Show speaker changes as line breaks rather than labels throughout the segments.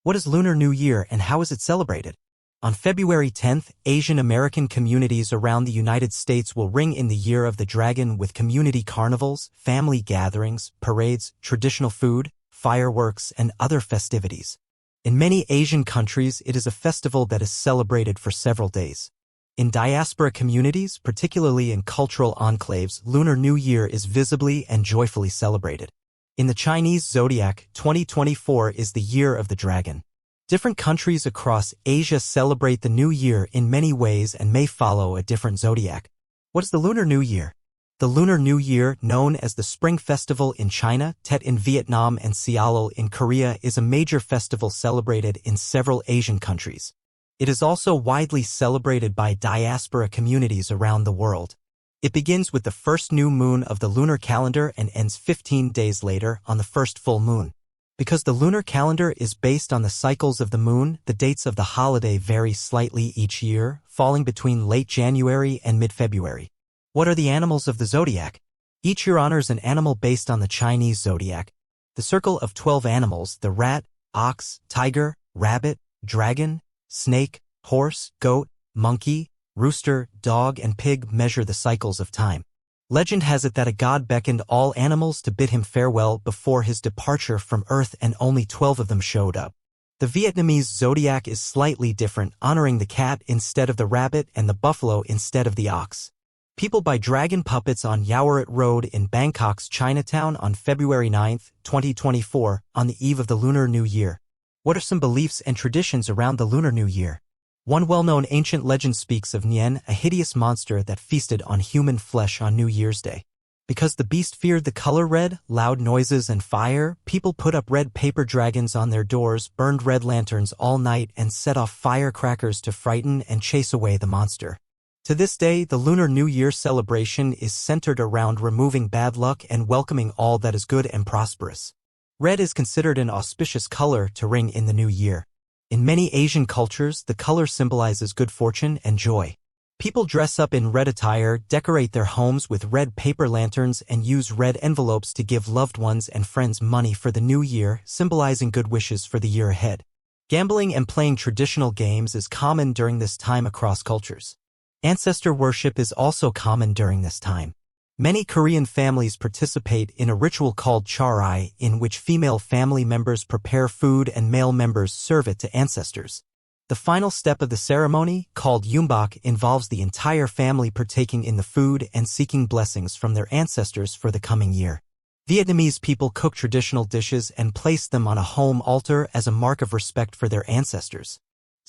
What is Lunar New Year and how is it celebrated? On February 10th, Asian American communities around the United States will ring in the Year of the Dragon with community carnivals, family gatherings, parades, traditional food, fireworks, and other festivities. In many Asian countries, it is a festival that is celebrated for several days. In diaspora communities, particularly in cultural enclaves, Lunar New Year is visibly and joyfully celebrated. In the Chinese zodiac, 2024 is the Year of the Dragon. Different countries across Asia celebrate the New Year in many ways and may follow a different zodiac. What is the Lunar New Year? The Lunar New Year, known as the Spring Festival in China, Tet in Vietnam, and Sialal in Korea, is a major festival celebrated in several Asian countries. It is also widely celebrated by diaspora communities around the world. It begins with the first new moon of the lunar calendar and ends 15 days later on the first full moon. Because the lunar calendar is based on the cycles of the moon, the dates of the holiday vary slightly each year, falling between late January and mid-February. What are the animals of the zodiac? Each year honors an animal based on the Chinese zodiac. The circle of 12 animals, the rat, ox, tiger, rabbit, dragon, snake, horse, goat, monkey, rooster, dog, and pig measure the cycles of time. Legend has it that a god beckoned all animals to bid him farewell before his departure from Earth, and only 12 of them showed up. The Vietnamese zodiac is slightly different, honoring the cat instead of the rabbit and the buffalo instead of the ox. People buy dragon puppets on Yaowarat Road in Bangkok's Chinatown on February 9, 2024, on the eve of the Lunar New Year. What are some beliefs and traditions around the Lunar New Year? One well-known ancient legend speaks of Nien, a hideous monster that feasted on human flesh on New Year's Day. Because the beast feared the color red, loud noises, and fire, people put up red paper dragons on their doors, burned red lanterns all night, and set off firecrackers to frighten and chase away the monster. To this day, the Lunar New Year celebration is centered around removing bad luck and welcoming all that is good and prosperous. Red is considered an auspicious color to ring in the new year. In many Asian cultures, the color symbolizes good fortune and joy. People dress up in red attire, decorate their homes with red paper lanterns, and use red envelopes to give loved ones and friends money for the new year, symbolizing good wishes for the year ahead. Gambling and playing traditional games is common during this time across cultures. Ancestor worship is also common during this time. Many Korean families participate in a ritual called charai, in which female family members prepare food and male members serve it to ancestors. The final step of the ceremony, called yumbak, involves the entire family partaking in the food and seeking blessings from their ancestors for the coming year. Vietnamese people cook traditional dishes and place them on a home altar as a mark of respect for their ancestors.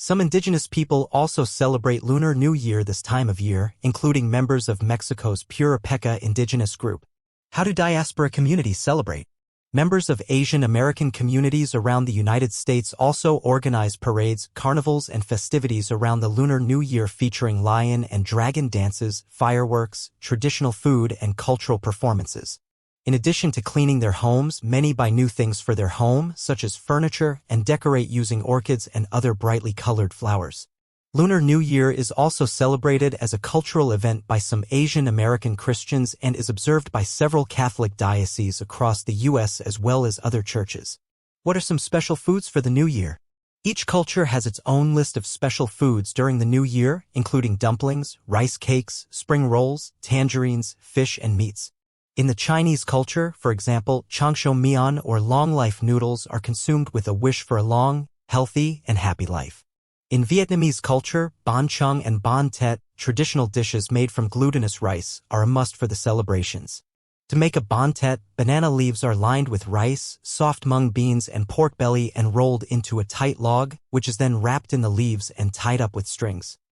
Some indigenous people also celebrate Lunar New Year this time of year, including members of Mexico's Purépecha indigenous group. How do diaspora communities celebrate? Members of Asian American communities around the United States also organize parades, carnivals, and festivities around the Lunar New Year featuring lion and dragon dances, fireworks, traditional food, and cultural performances. In addition to cleaning their homes, many buy new things for their home, such as furniture, and decorate using orchids and other brightly colored flowers. Lunar New Year is also celebrated as a cultural event by some Asian American Christians and is observed by several Catholic dioceses across the U.S. as well as other churches. What are some special foods for the New Year? Each culture has its own list of special foods during the New Year, including dumplings, rice cakes, spring rolls, tangerines, fish, and meats. In the Chinese culture, for example, changshu mian or long-life noodles are consumed with a wish for a long, healthy, and happy life. In Vietnamese culture, bánh chung and bánh tét, traditional dishes made from glutinous rice, are a must for the celebrations. To make a bánh tét, banana leaves are lined with rice, soft mung beans, and pork belly and rolled into a tight log, which is then wrapped in the leaves and tied up with strings.